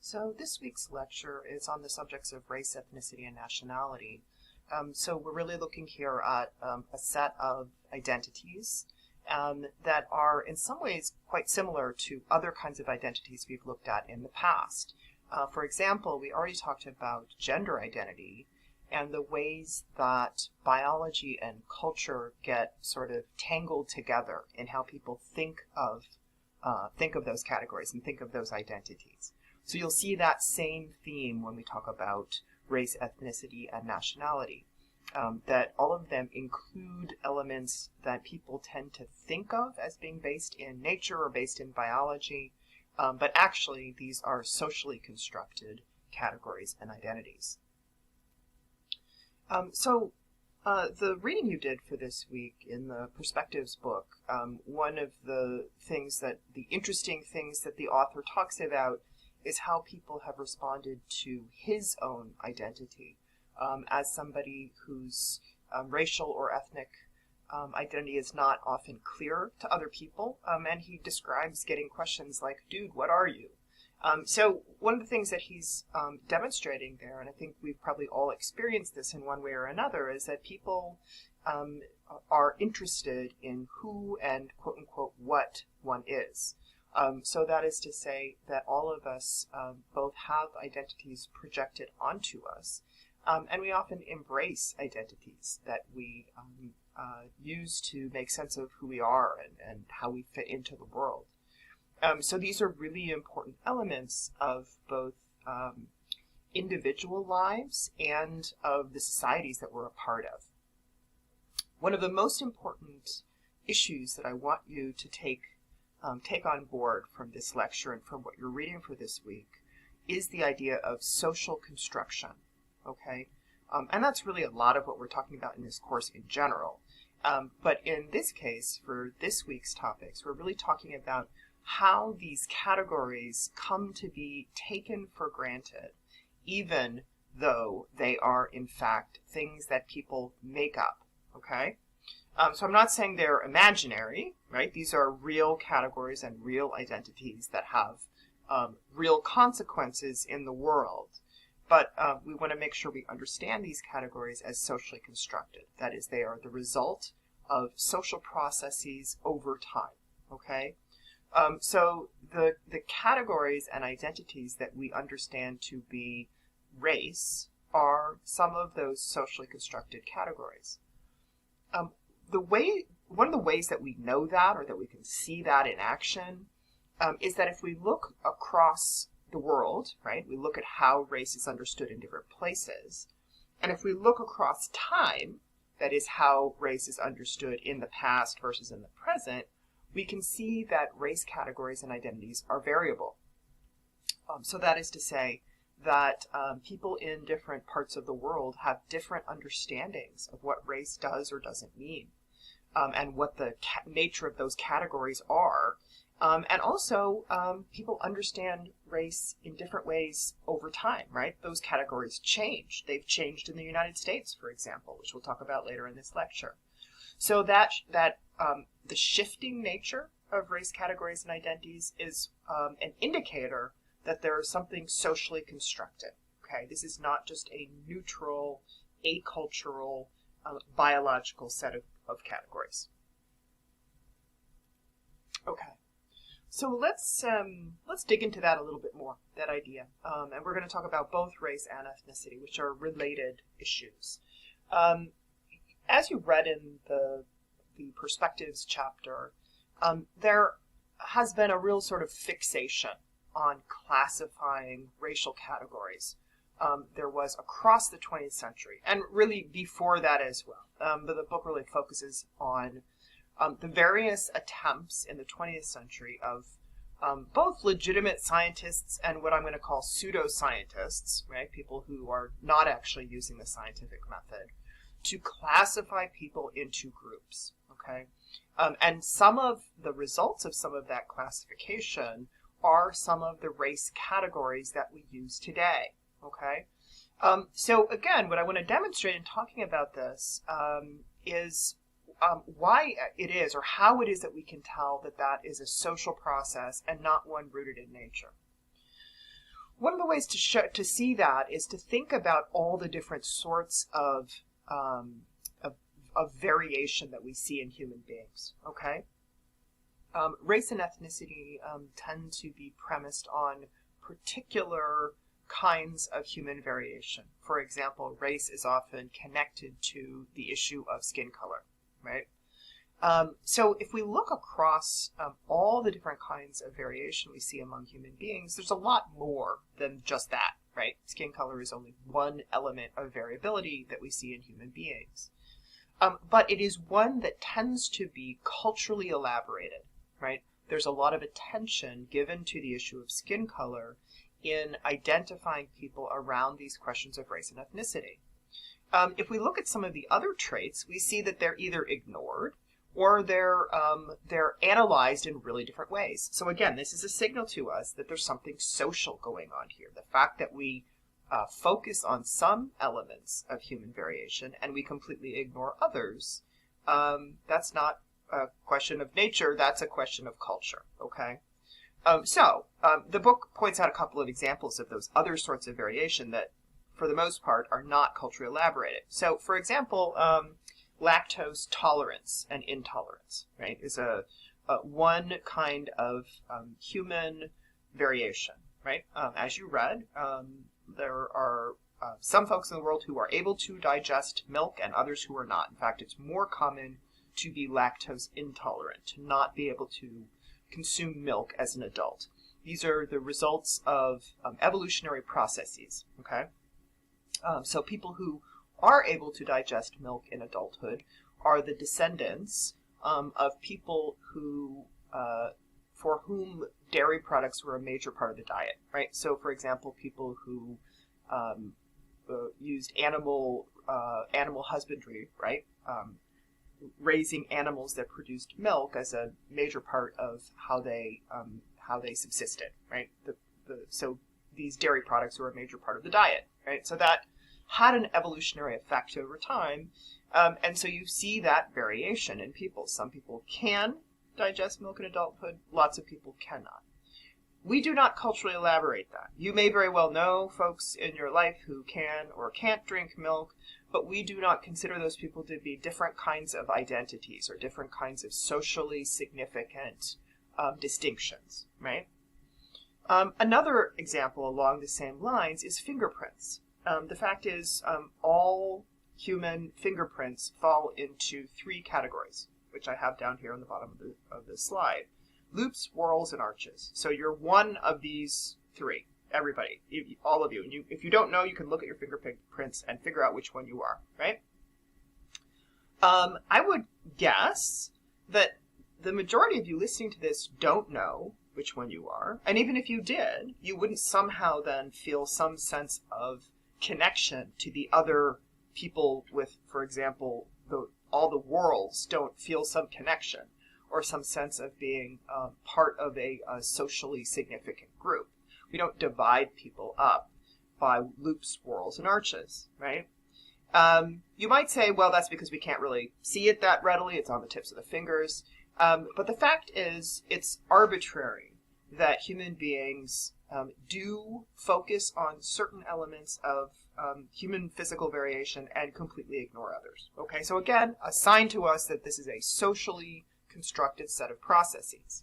So this week's lecture is on the subjects of race, ethnicity, and nationality. So we're really looking here at a set of identities that are in some ways quite similar to other kinds of identities we've looked at in the past. For example, we already talked about gender identity and the ways that biology and culture get sort of tangled together in how people think of those categories and think of those identities. So you'll see that same theme when we talk about race, ethnicity, and nationality, that all of them include elements that people tend to think of as being based in nature or based in biology, but actually these are socially constructed categories and identities. The reading you did for this week in the Perspectives book, one of the interesting things that the author talks about is how people have responded to his own identity as somebody whose racial or ethnic identity is not often clear to other people. And he describes getting questions like, dude, what are you? So one of the things that he's demonstrating there, and I think we've probably all experienced this in one way or another, is that people are interested in who and quote-unquote what one is. So that is to say that all of us both have identities projected onto us, and we often embrace identities that we use to make sense of who we are and how we fit into the world. So these are really important elements of both individual lives and of the societies that we're a part of. One of the most important issues that I want you to take on board from this lecture and from what you're reading for this week is the idea of social construction, okay? And that's really a lot of what we're talking about in this course in general. But in this case, for this week's topics, we're really talking about how these categories come to be taken for granted, even though they are, in fact, things that people make up, okay? So I'm not saying they're imaginary, right? These are real categories and real identities that have real consequences in the world. But we want to make sure we understand these categories as socially constructed. That is, they are the result of social processes over time, okay? So the categories and identities that we understand to be race are some of those socially constructed categories. One of the ways that we know that, or that we can see that in action, is that if we look across the world, right, we look at how race is understood in different places, and if we look across time, that is how race is understood in the past versus in the present, we can see that race categories and identities are variable. So that is to say that people in different parts of the world have different understandings of what race does or doesn't mean, and what the nature of those categories are. And also, people understand race in different ways over time, right? Those categories change. They've changed in the United States, for example, which we'll talk about later in this lecture. So that the shifting nature of race categories and identities is an indicator that there is something socially constructed. Okay, this is not just a neutral, acultural, biological set of categories. Okay, so let's dig into that a little bit more, that idea, and we're going to talk about both race and ethnicity, which are related issues. As you read in the Perspectives chapter, there has been a real sort of fixation on classifying racial categories. There was across the 20th century, and really before that as well. But the book really focuses on the various attempts in the 20th century of both legitimate scientists and what I'm going to call pseudoscientists, right? People who are not actually using the scientific method, to classify people into groups, okay? And some of the results of some of that classification are some of the race categories that we use today, okay? So again, what I want to demonstrate in talking about this is why it is, or how it is that we can tell that that is a social process and not one rooted in nature. One of the ways to see that is to think about all the different sorts of variation that we see in human beings, okay? Race and ethnicity tend to be premised on particular kinds of human variation. For example, race is often connected to the issue of skin color, right? So if we look across all the different kinds of variation we see among human beings, there's a lot more than just that, right? Skin color is only one element of variability that we see in human beings. But it is one that tends to be culturally elaborated, right? There's a lot of attention given to the issue of skin color in identifying people around these questions of race and ethnicity. If we look at some of the other traits, we see that they're either ignored or they're analyzed in really different ways. So again, this is a signal to us that there's something social going on here. The fact that we focus on some elements of human variation and we completely ignore others, that's not a question of nature, that's a question of culture, okay? The book points out a couple of examples of those other sorts of variation that, for the most part, are not culturally elaborated. So, for example, lactose tolerance and intolerance, right, is one kind of human variation, right? As you read, there are some folks in the world who are able to digest milk and others who are not. In fact, it's more common to be lactose intolerant, to not be able to consume milk as an adult. These are the results of evolutionary processes, okay? So people who are able to digest milk in adulthood are the descendants of people who, for whom dairy products were a major part of the diet, right? So, for example, people who used animal husbandry, right? Raising animals that produced milk as a major part of how they subsisted, right? So these dairy products were a major part of the diet, right? So that had an evolutionary effect over time, and so you see that variation in people. Some people can digest milk in adulthood, lots of people cannot. We do not culturally elaborate that. You may very well know folks in your life who can or can't drink milk, but we do not consider those people to be different kinds of identities or different kinds of socially significant distinctions, right? Another example along the same lines is fingerprints. The fact is, all human fingerprints fall into three categories, which I have down here on the bottom of the slide. Loops, whorls, and arches. So you're one of these three. Everybody, all of you. And if you don't know, you can look at your fingerprints and figure out which one you are, right? I would guess that the majority of you listening to this don't know which one you are. And even if you did, you wouldn't somehow then feel some sense of connection to the other people with, for example, all the whorls don't feel some connection or some sense of being part of a socially significant group. We don't divide people up by loops, whorls, and arches, right? You might say, well, that's because we can't really see it that readily. It's on the tips of the fingers. But the fact is, it's arbitrary that human beings do focus on certain elements of human physical variation and completely ignore others. Okay, so again, a sign to us that this is a socially constructed set of processes.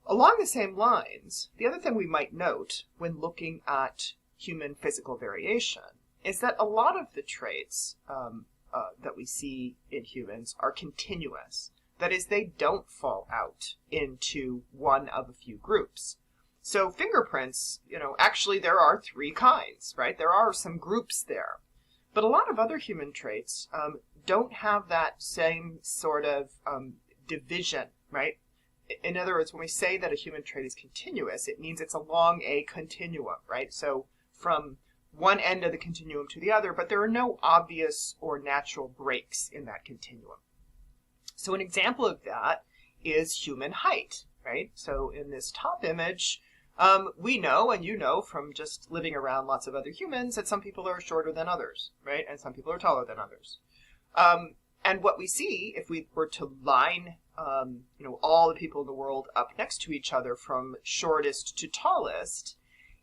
Along the same lines, the other thing we might note when looking at human physical variation is that a lot of the traits that we see in humans are continuous. That is, they don't fall out into one of a few groups. So fingerprints, actually there are three kinds, right? There are some groups there. But a lot of other human traits don't have that same sort of division, right? In other words, when we say that a human trait is continuous, it means it's along a continuum, right? So from one end of the continuum to the other, but there are no obvious or natural breaks in that continuum. So an example of that is human height, right? So in this top image, we know, and you know from just living around lots of other humans, that some people are shorter than others, right? And some people are taller than others. And what we see, if we were to line all the people in the world up next to each other from shortest to tallest,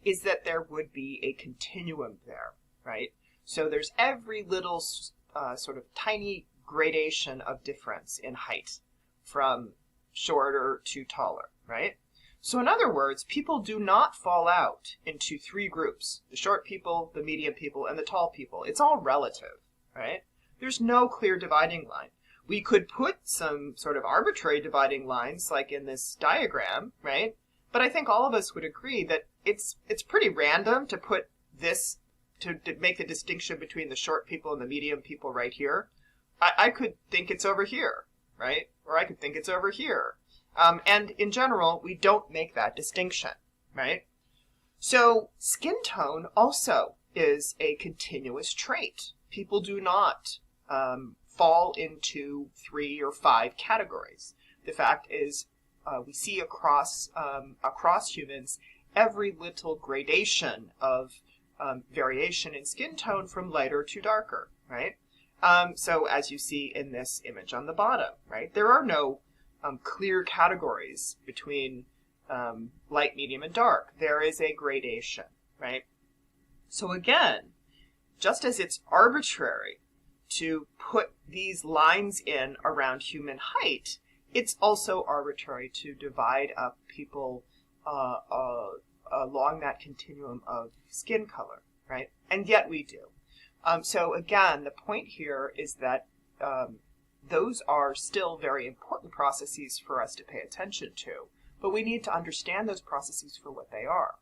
is that there would be a continuum there, right? So there's every little sort of tiny gradation of difference in height from shorter to taller, right? So in other words, people do not fall out into three groups: the short people, the medium people, and the tall people. It's all relative, right? There's no clear dividing line. We could put some sort of arbitrary dividing lines like in this diagram, right? But I think all of us would agree that it's pretty random to put this, to make the distinction between the short people and the medium people right here. I could think it's over here, right? Or I could think it's over here. And in general, we don't make that distinction, right? So skin tone also is a continuous trait. People do not fall into 3 or 5 categories. The fact is, we see across humans every little gradation of variation in skin tone from lighter to darker, right? So as you see in this image on the bottom, right, there are no clear categories between light, medium, and dark. There is a gradation, right? So again, just as it's arbitrary to put these lines in around human height, it's also arbitrary to divide up people along that continuum of skin color, right? And yet we do. So again, the point here is that those are still very important processes for us to pay attention to, but we need to understand those processes for what they are.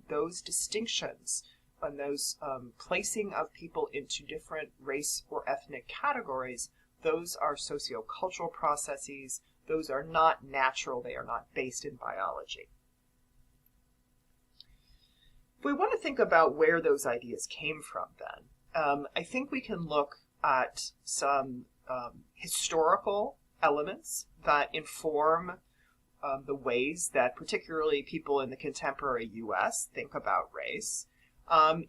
Those distinctions and those placing of people into different race or ethnic categories, those are sociocultural processes. Those are not natural. They are not based in biology. If we want to think about where those ideas came from then, I think we can look at some historical elements that inform the ways that particularly people in the contemporary U.S. think about race.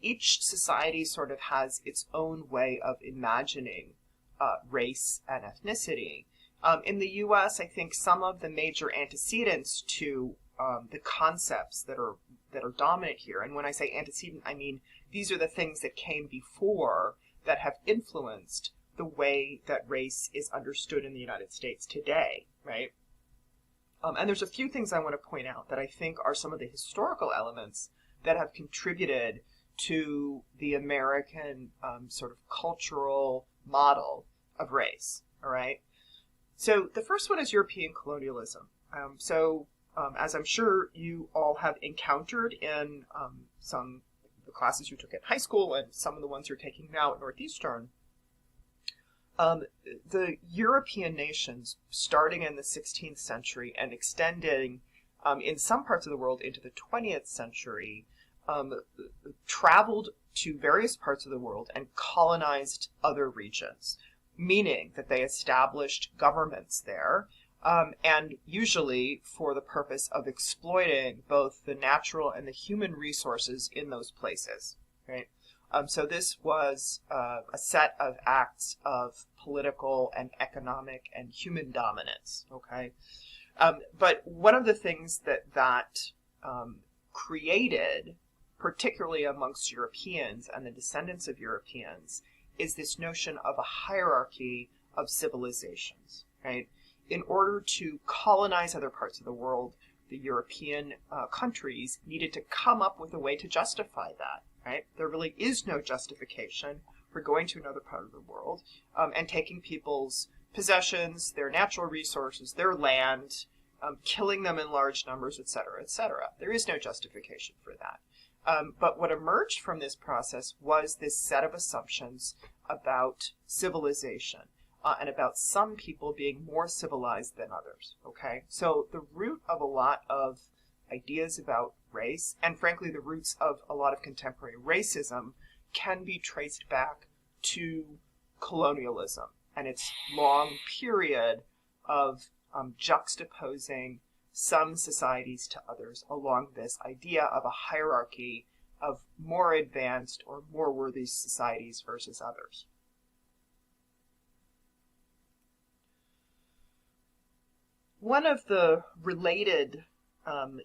Each society sort of has its own way of imagining race and ethnicity. In the U.S., I think some of the major antecedents to the concepts that are dominant here, and when I say antecedent, I mean these are the things that came before that have influenced the way that race is understood in the United States today, right? And there's a few things I want to point out that I think are some of the historical elements that have contributed to the American sort of cultural model of race, all right? So the first one is European colonialism. As I'm sure you all have encountered in some of the classes you took in high school and some of the ones you're taking now at Northeastern, the European nations, starting in the 16th century and extending in some parts of the world into the 20th century, traveled to various parts of the world and colonized other regions, meaning that they established governments there, and usually for the purpose of exploiting both the natural and the human resources in those places, right? So this was a set of acts of political and economic and human dominance, okay? But one of the things that created, particularly amongst Europeans and the descendants of Europeans, is this notion of a hierarchy of civilizations, right? In order to colonize other parts of the world, the European countries needed to come up with a way to justify that, right? There really is no justification for going to another part of the world and taking people's possessions, their natural resources, their land, killing them in large numbers, etc., etc. There is no justification for that. But what emerged from this process was this set of assumptions about civilization and about some people being more civilized than others, okay? So the root of a lot of ideas about race, and frankly the roots of a lot of contemporary racism, can be traced back to colonialism and its long period of juxtaposing some societies to others along this idea of a hierarchy of more advanced or more worthy societies versus others. One of the related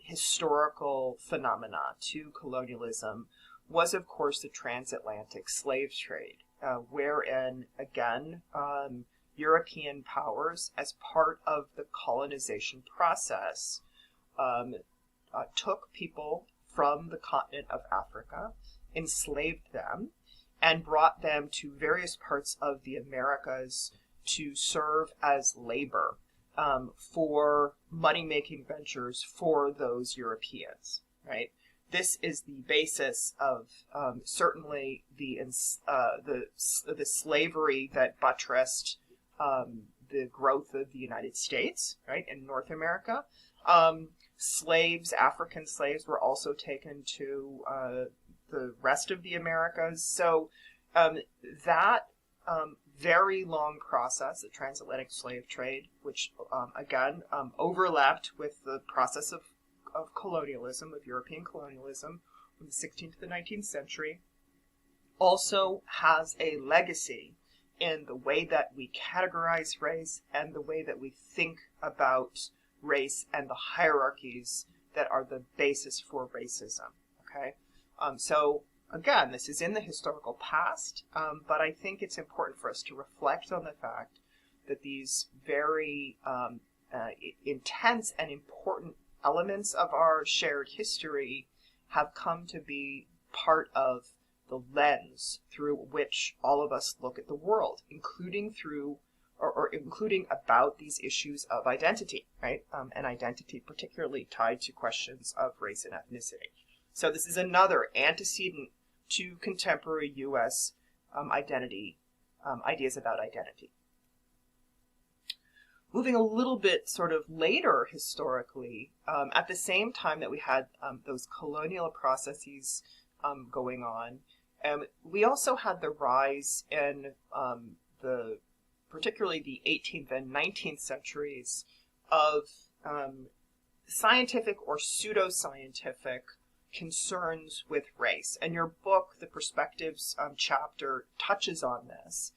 historical phenomena to colonialism was, of course, the transatlantic slave trade, wherein, again, European powers, as part of the colonization process, took people from the continent of Africa, enslaved them, and brought them to various parts of the Americas to serve as labor for money-making ventures for those Europeans, right? This is the basis of certainly the slavery that buttressed the growth of the United States, right, in North America. Slaves, African slaves, were also taken to the rest of the Americas. So that very long process, the transatlantic slave trade, which again overlapped with the process of colonialism, of European colonialism from the 16th to the 19th century, also has a legacy in the way that we categorize race and the way that we think about race and the hierarchies that are the basis for racism. Okay, so again, this is in the historical past, but I think it's important for us to reflect on the fact that these very intense and important elements of our shared history have come to be part of the lens through which all of us look at the world, including through or including about these issues of identity, right? And identity particularly tied to questions of race and ethnicity. So this is another antecedent to contemporary U.S. Ideas about identity. Moving a little bit sort of later historically, at the same time that we had those colonial processes going on, we also had the rise in particularly the 18th and 19th centuries of scientific or pseudoscientific concerns with race. And your book, the Perspectives chapter, touches on this.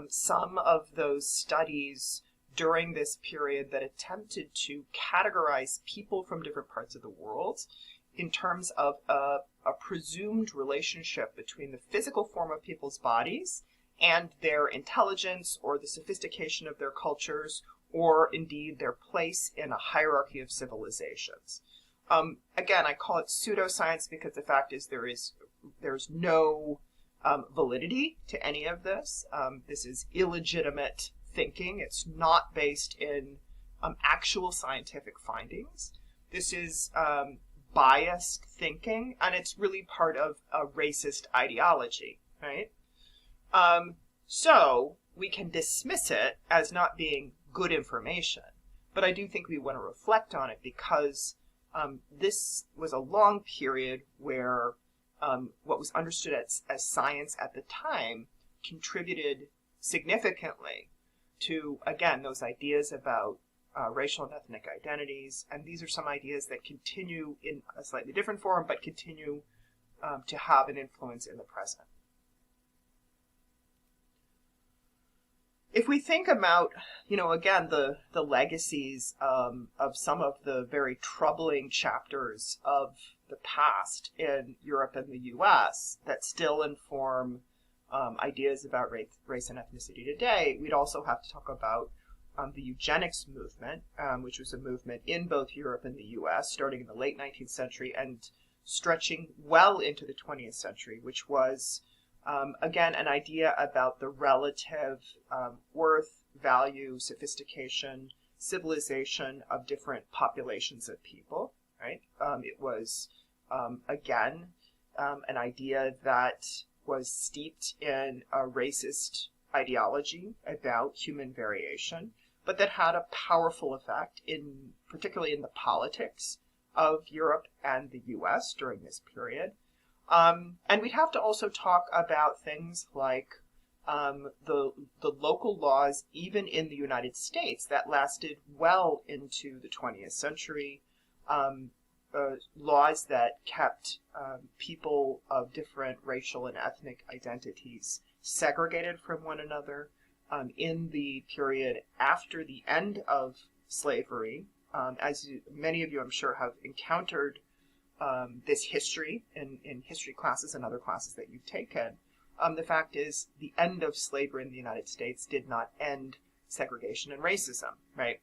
Some of those studies during this period that attempted to categorize people from different parts of the world in terms of a presumed relationship between the physical form of people's bodies and their intelligence or the sophistication of their cultures, or indeed their place in a hierarchy of civilizations. Again, I call it pseudoscience because the fact is there's no validity to any of this. This is illegitimate thinking. It's not based in actual scientific findings. This is biased thinking, and it's really part of a racist ideology, right? So we can dismiss it as not being good information, but I do think we want to reflect on it because this was a long period where what was understood as science at the time contributed significantly to, again, those ideas about racial and ethnic identities. And these are some ideas that continue in a slightly different form, but continue to have an influence in the present. If we think about, again, the legacies of some of the very troubling chapters of the past in Europe and the U.S. that still inform ideas about race and ethnicity today, we'd also have to talk about the eugenics movement, which was a movement in both Europe and the U.S. starting in the late 19th century and stretching well into the 20th century, which was again, an idea about the relative worth, value, sophistication, civilization of different populations of people, right? It was, again, an idea that was steeped in a racist ideology about human variation, but that had a powerful effect, particularly in the politics of Europe and the U.S. during this period. And we'd have to also talk about things like the local laws, even in the United States, that lasted well into the 20th century, laws that kept people of different racial and ethnic identities segregated from one another in the period after the end of slavery. Many of you, I'm sure, have encountered this history in history classes and other classes that you've taken. The fact is, the end of slavery in the United States did not end segregation and racism, right?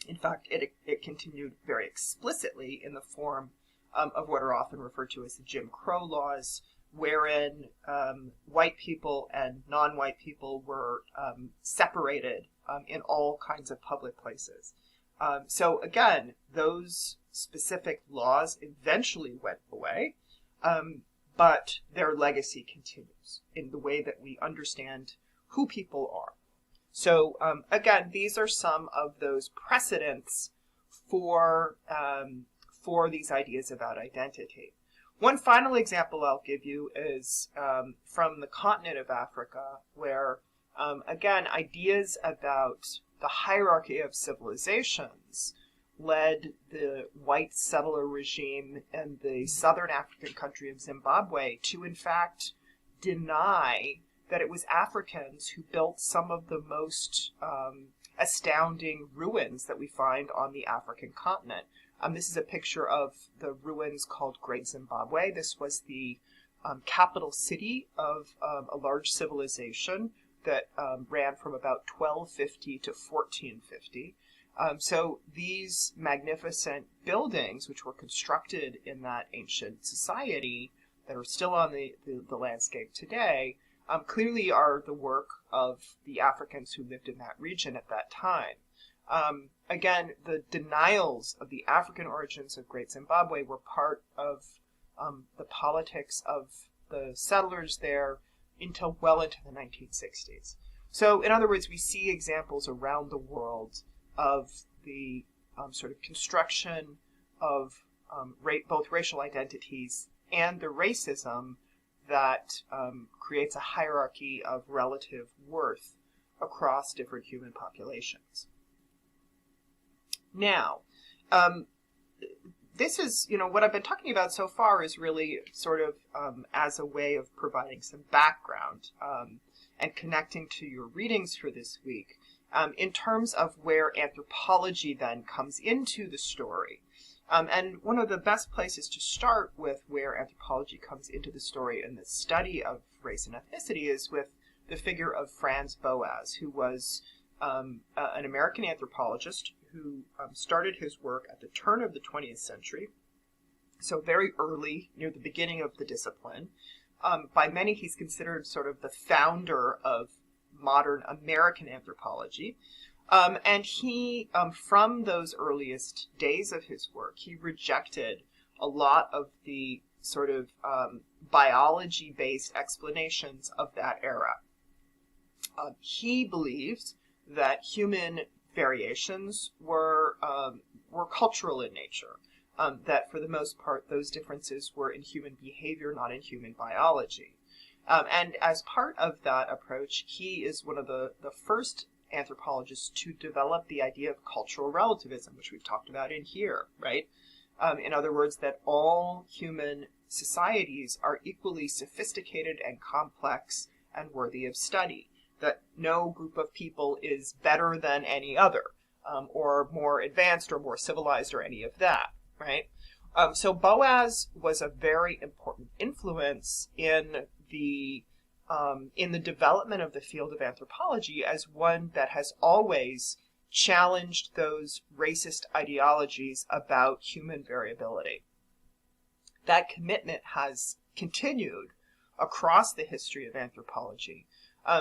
In fact, it continued very explicitly in the form of what are often referred to as the Jim Crow laws, wherein white people and non-white people were separated in all kinds of public places. So again, those specific laws eventually went away, but their legacy continues in the way that we understand who people are. So again, these are some of those precedents for these ideas about identity. One final example I'll give you is from the continent of Africa, where, again, ideas about the hierarchy of civilizations led the white settler regime in the southern African country of Zimbabwe to, in fact, deny that it was Africans who built some of the most astounding ruins that we find on the African continent. This is a picture of the ruins called Great Zimbabwe. This was the capital city of a large civilization that ran from about 1250 to 1450. So these magnificent buildings, which were constructed in that ancient society, that are still on the landscape today, clearly are the work of the Africans who lived in that region at that time. Again, the denials of the African origins of Great Zimbabwe were part of the politics of the settlers there until well into the 1960s. So, in other words, we see examples around the world of the sort of construction of both racial identities and the racism that creates a hierarchy of relative worth across different human populations. Now, this is, what I've been talking about so far is really sort of as a way of providing some background and connecting to your readings for this week in terms of where anthropology then comes into the story. And one of the best places to start with where anthropology comes into the story in the study of race and ethnicity is with the figure of Franz Boas, who was an American anthropologist who started his work at the turn of the 20th century, so very early, near the beginning of the discipline. By many, he's considered sort of the founder of modern American anthropology. And he, from those earliest days of his work, he rejected a lot of the sort of biology-based explanations of that era. He believed that human variations were cultural in nature, that for the most part those differences were in human behavior, not in human biology. And as part of that approach, he is one of the first anthropologists to develop the idea of cultural relativism, which we've talked about in here, right? In other words, that all human societies are equally sophisticated and complex and worthy of study, that no group of people is better than any other, or more advanced or more civilized or any of that, right? So Boas was a very important influence in the development of the field of anthropology as one that has always challenged those racist ideologies about human variability. That commitment has continued across the history of anthropology.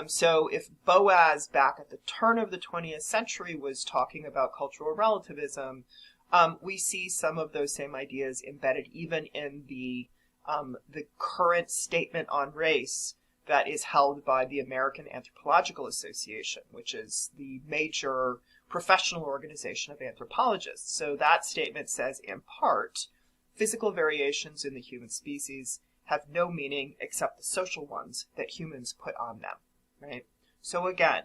So if Boas back at the turn of the 20th century was talking about cultural relativism, we see some of those same ideas embedded even in the current statement on race that is held by the American Anthropological Association, which is the major professional organization of anthropologists. So that statement says, in part, physical variations in the human species have no meaning except the social ones that humans put on them, right? So again,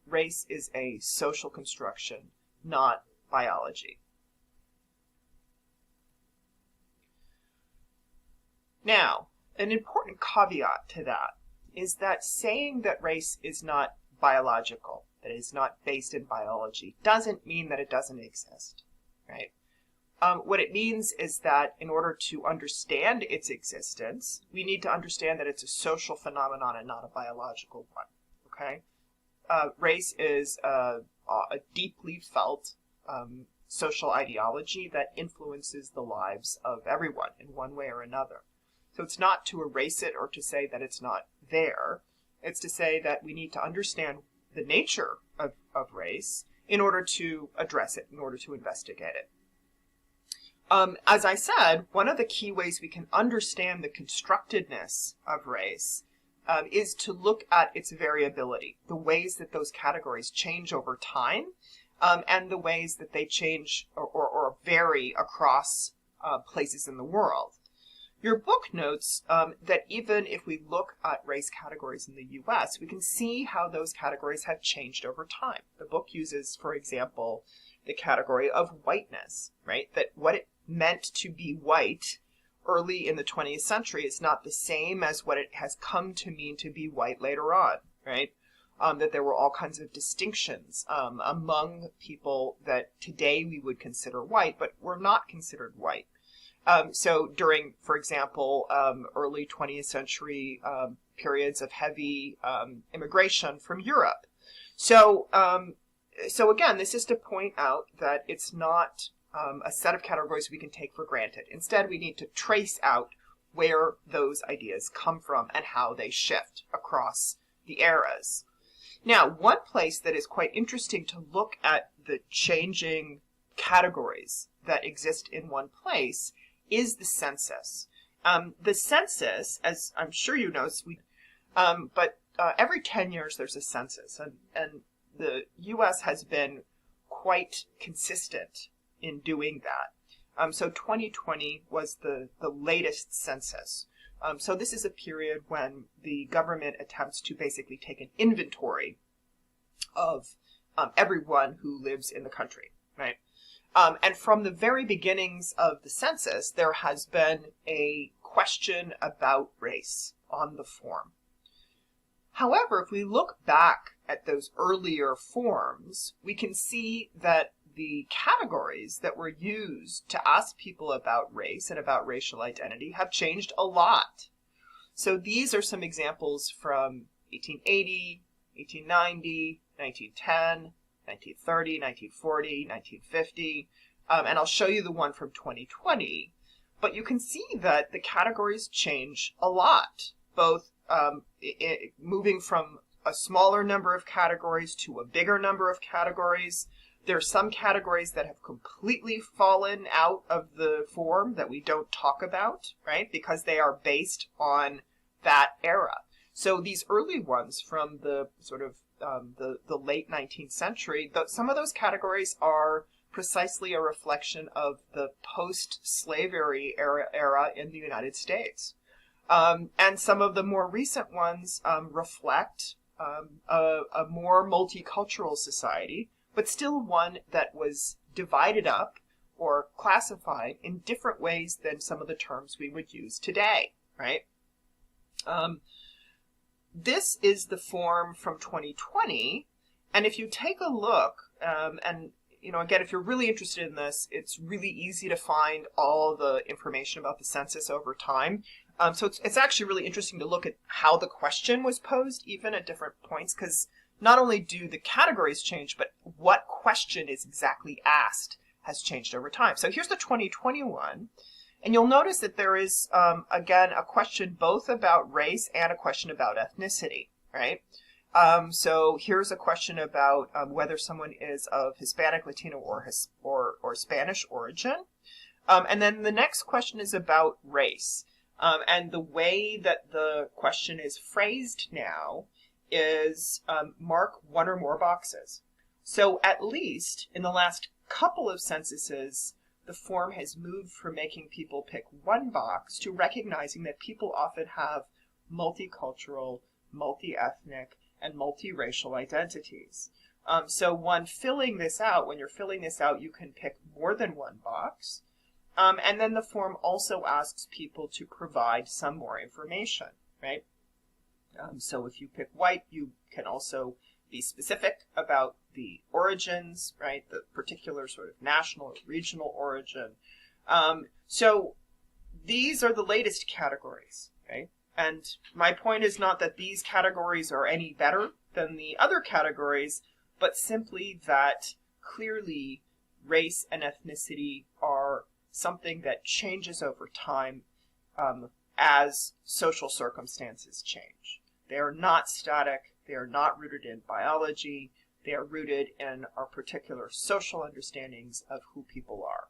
race is a social construction, not biology. Now, an important caveat to that is that saying that race is not biological that it is not based in biology, doesn't mean that it doesn't exist, right? What it means is that in order to understand its existence, we need to understand that it's a social phenomenon and not a biological one, okay? Race is a deeply felt social ideology that influences the lives of everyone in one way or another. So it's not to erase it or to say that it's not there. It's to say that we need to understand the nature of race in order to address it, in order to investigate it. As I said, one of the key ways we can understand the constructedness of race is to look at its variability, the ways that those categories change over time, and the ways that they change or vary across places in the world. Your book notes that even if we look at race categories in the U.S., we can see how those categories have changed over time. The book uses, for example, the category of whiteness, right? That what it meant to be white early in the 20th century is not the same as what it has come to mean to be white later on, right? That there were all kinds of distinctions among people that today we would consider white, but were not considered white. So during, for example, early 20th century periods of heavy immigration from Europe. So again, this is to point out that it's not a set of categories we can take for granted. Instead, we need to trace out where those ideas come from and how they shift across the eras. Now, one place that is quite interesting to look at the changing categories that exist in one place is the census. The census, as I'm sure you know, every 10 years there's a census, and the U.S. has been quite consistent in doing that. So 2020 was the latest census. So this is a period when the government attempts to basically take an inventory of everyone who lives in the country, right? And from the very beginnings of the census, there has been a question about race on the form. However, if we look back at those earlier forms, we can see that the categories that were used to ask people about race and about racial identity have changed a lot. So these are some examples from 1880, 1890, 1910, 1930, 1940, 1950, and I'll show you the one from 2020. But you can see that the categories change a lot, both moving from a smaller number of categories to a bigger number of categories. There are some categories that have completely fallen out of the form that we don't talk about, right? Because they are based on that era. So these early ones from the sort of the late 19th century, some of those categories are precisely a reflection of the post-slavery era in the United States. And some of the more recent ones reflect a more multicultural society, but still one that was divided up or classified in different ways than some of the terms we would use today, right? This is the form from 2020, and if you take a look, and you know, again, if you're really interested in this, it's really easy to find all the information about the census over time. So it's actually really interesting to look at how the question was posed, even at different points, because not only do the categories change, but what question is exactly asked has changed over time. So here's the 2021. And you'll notice that there is, again, a question both about race and a question about ethnicity, right? So here's a question about whether someone is of Hispanic, Latino, or Spanish origin. And then the next question is about race. And the way that the question is phrased now is mark one or more boxes. So at least in the last couple of censuses, the form has moved from making people pick one box to recognizing that people often have multicultural, multi-ethnic, and multiracial identities. So when you're filling this out, you can pick more than one box. And then the form also asks people to provide some more information, right? So if you pick white, you can also be specific about the origins, right? The particular sort of national or regional origin. So these are the latest categories, right? And my point is not that these categories are any better than the other categories, but simply that clearly race and ethnicity are something that changes over time as social circumstances change. They are not static. They are not rooted in biology. They are rooted in our particular social understandings of who people are.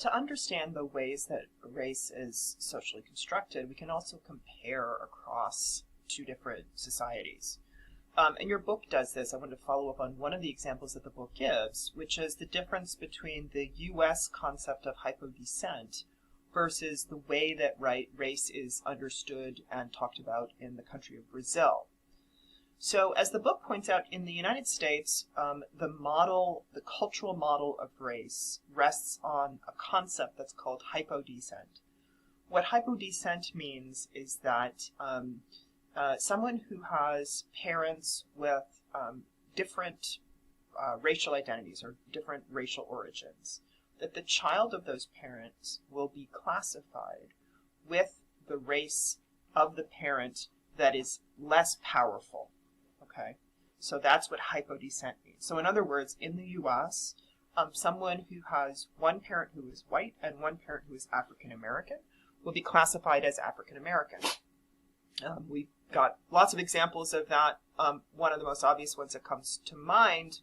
To understand the ways that race is socially constructed, we can also compare across two different societies. And your book does this. I want to follow up on one of the examples that the book gives, which is the difference between the U.S. concept of hypodescent versus the way that race is understood and talked about in the country of Brazil. So as the book points out, in the United States, the cultural model of race rests on a concept that's called hypodescent. What hypodescent means is that someone who has parents with different racial identities or different racial origins, that the child of those parents will be classified with the race of the parent that is less powerful. Okay, so that's what hypodescent means. So in other words, in the U.S., someone who has one parent who is white and one parent who is African American will be classified as African American. We've got lots of examples of that. One of the most obvious ones that comes to mind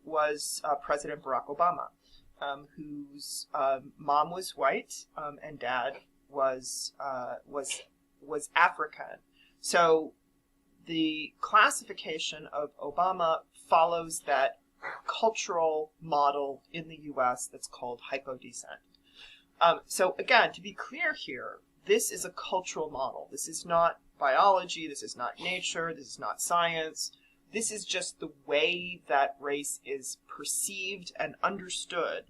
was President Barack Obama, whose mom was white and dad was African. So the classification of Obama follows that cultural model in the U.S. that's called hypodescent. So again, to be clear here, this is a cultural model. This is not biology. This is not nature. This is not science. This is just the way that race is perceived and understood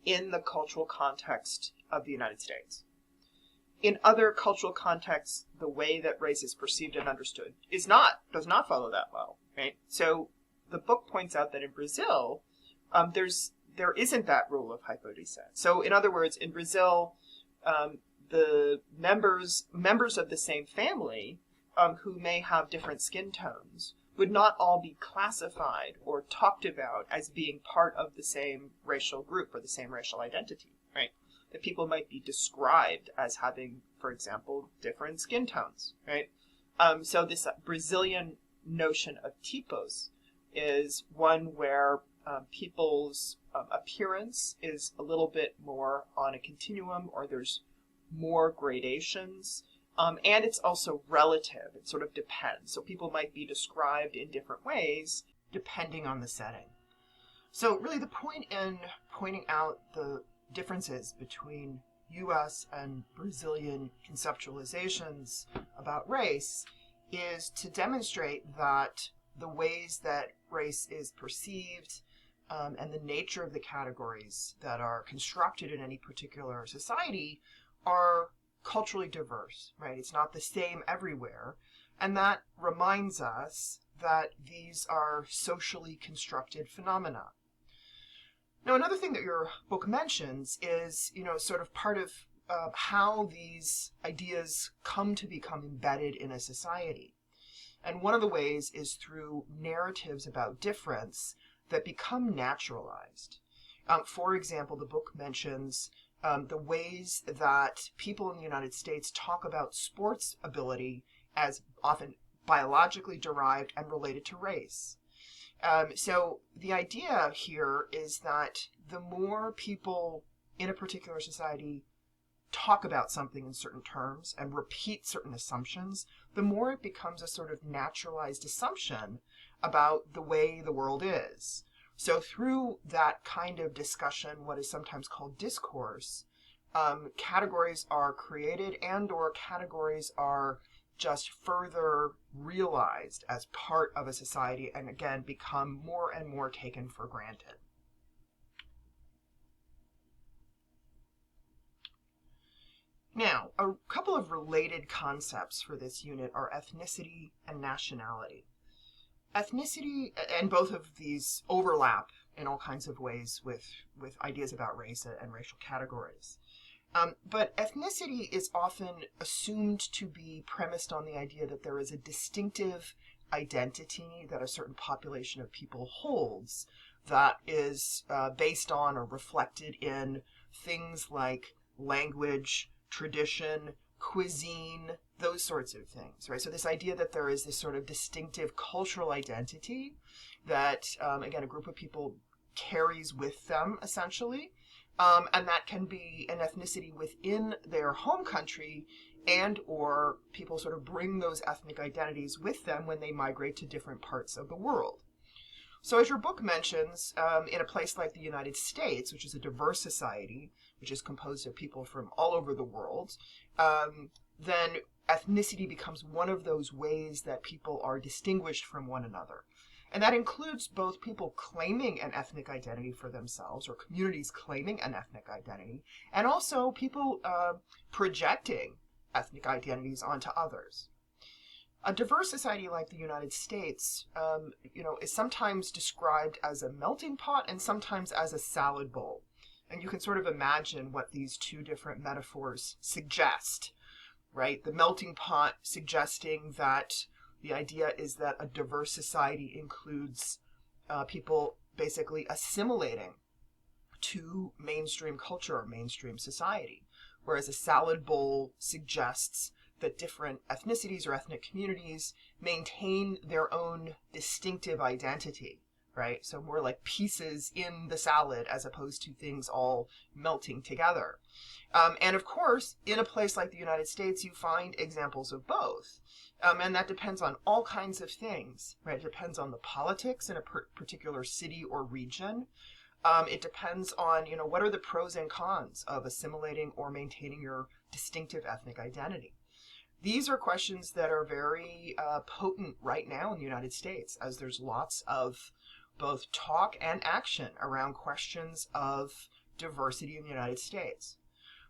in the cultural context of the United States. In other cultural contexts, the way that race is perceived and understood does not follow that well, right? So the book points out that in Brazil, there isn't that rule of hypodescent. So in other words, in Brazil, the members of the same family who may have different skin tones would not all be classified or talked about as being part of the same racial group or the same racial identity, right? That people might be described as having, for example, different skin tones, right? So this Brazilian notion of tipos is one where people's appearance is a little bit more on a continuum, or there's more gradations, and it's also relative. It sort of depends. So people might be described in different ways depending on the setting. So really the point in pointing out the differences between U.S. and Brazilian conceptualizations about race is to demonstrate that the ways that race is perceived and the nature of the categories that are constructed in any particular society are culturally diverse, right? It's not the same everywhere. And that reminds us that these are socially constructed phenomena. Now, another thing that your book mentions is, sort of part of how these ideas come to become embedded in a society. And one of the ways is through narratives about difference that become naturalized. For example, the book mentions the ways that people in the United States talk about sports ability as often biologically derived and related to race. So the idea here is that the more people in a particular society talk about something in certain terms and repeat certain assumptions, the more it becomes a sort of naturalized assumption about the way the world is. So through that kind of discussion, what is sometimes called discourse, categories are created and/or categories are just further realized as part of a society and again become more and more taken for granted. Now, a couple of related concepts for this unit are ethnicity and nationality. Ethnicity, and both of these overlap in all kinds of ways with ideas about race and racial categories. But ethnicity is often assumed to be premised on the idea that there is a distinctive identity that a certain population of people holds that is based on or reflected in things like language, tradition, cuisine, those sorts of things, right? So this idea that there is this sort of distinctive cultural identity that, again, a group of people carries with them, essentially, and that can be an ethnicity within their home country, and or people sort of bring those ethnic identities with them when they migrate to different parts of the world. So as your book mentions, in a place like the United States, which is a diverse society, which is composed of people from all over the world, then ethnicity becomes one of those ways that people are distinguished from one another. And that includes both people claiming an ethnic identity for themselves, or communities claiming an ethnic identity, and also people projecting ethnic identities onto others. A diverse society like the United States, is sometimes described as a melting pot and sometimes as a salad bowl. And you can sort of imagine what these two different metaphors suggest, right? The melting pot suggesting that the idea is that a diverse society includes people basically assimilating to mainstream culture or mainstream society, whereas a salad bowl suggests that different ethnicities or ethnic communities maintain their own distinctive identity, right? So more like pieces in the salad as opposed to things all melting together. And of course, in a place like the United States, you find examples of both. And that depends on all kinds of things, right? It depends on the politics in a particular city or region. It depends on, what are the pros and cons of assimilating or maintaining your distinctive ethnic identity. These are questions that are very potent right now in the United States, as there's lots of both talk and action around questions of diversity in the United States.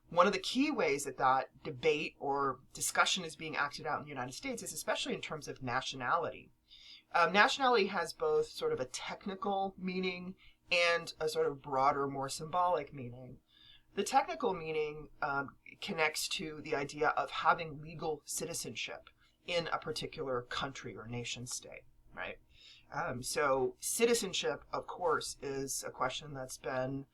One of the key ways that debate or discussion is being acted out in the United States is especially in terms of nationality. Nationality has both sort of a technical meaning and a sort of broader, more symbolic meaning. The technical meaning connects to the idea of having legal citizenship in a particular country or nation state, right? So citizenship, of course, is a question that's been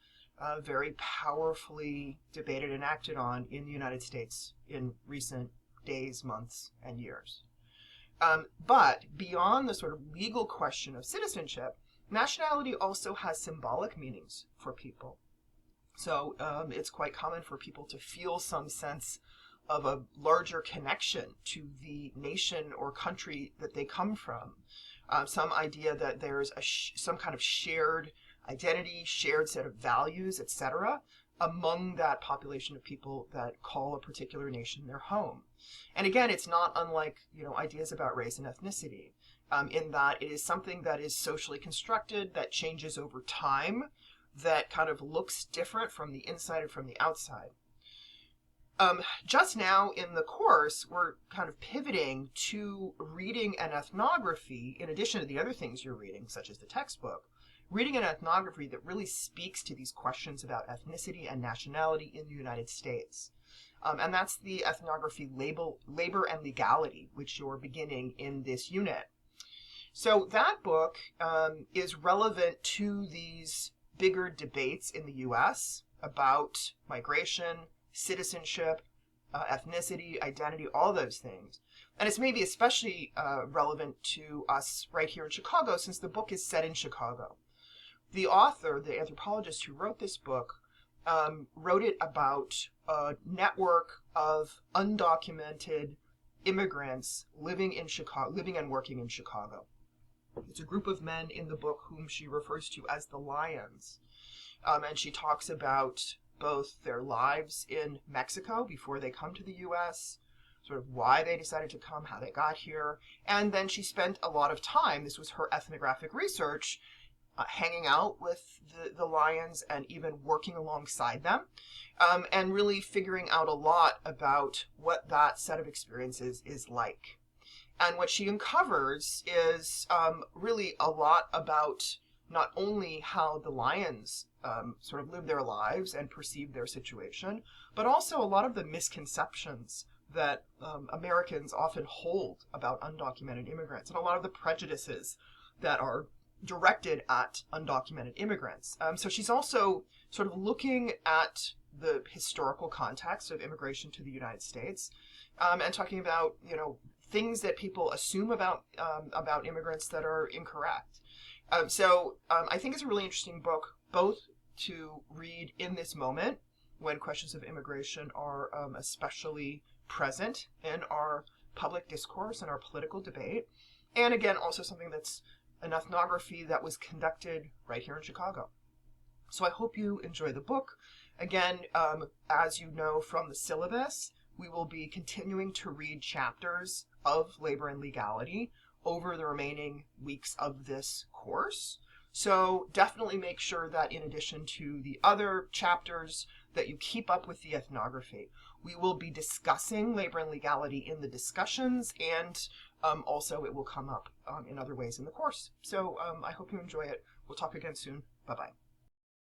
very powerfully debated and acted on in the United States in recent days, months, and years. But beyond the sort of legal question of citizenship, nationality also has symbolic meanings for people. So it's quite common for people to feel some sense of a larger connection to the nation or country that they come from. Some idea that there's some kind of shared identity, shared set of values, etc., among that population of people that call a particular nation their home. And again, it's not unlike, ideas about race and ethnicity, in that it is something that is socially constructed, that changes over time, that kind of looks different from the inside and from the outside. Just now in the course, we're kind of pivoting to reading an ethnography, in addition to the other things you're reading, such as the textbook, reading an ethnography that really speaks to these questions about ethnicity and nationality in the United States. And that's the ethnography Labor and Legality, which you're beginning in this unit. So that book is relevant to these bigger debates in the U.S. about migration, citizenship, ethnicity, identity, all those things. And it's maybe especially relevant to us right here in Chicago, since the book is set in Chicago. The author, the anthropologist who wrote this book, wrote it about a network of undocumented immigrants living and working in Chicago. It's a group of men in the book whom she refers to as the Lions. And she talks about both their lives in Mexico before they come to the U.S., sort of why they decided to come, how they got here. And then she spent a lot of time, this was her ethnographic research, hanging out with the lions and even working alongside them, and really figuring out a lot about what that set of experiences is like. And what she uncovers is really a lot about not only how the lions sort of live their lives and perceive their situation, but also a lot of the misconceptions that Americans often hold about undocumented immigrants, and a lot of the prejudices that are directed at undocumented immigrants. So she's also sort of looking at the historical context of immigration to the United States, and talking about, things that people assume about immigrants that are incorrect. I think it's a really interesting book, both to read in this moment when questions of immigration are especially present in our public discourse and our political debate, and again, also something that's an ethnography that was conducted right here in Chicago. So I hope you enjoy the book. Again, as you know from the syllabus, we will be continuing to read chapters of Labor and Legality over the remaining weeks of this course. So definitely make sure that in addition to the other chapters that you keep up with the ethnography. We will be discussing labor and legality in the discussions, and also it will come up in other ways in the course. So I hope you enjoy it. We'll talk again soon. Bye-bye.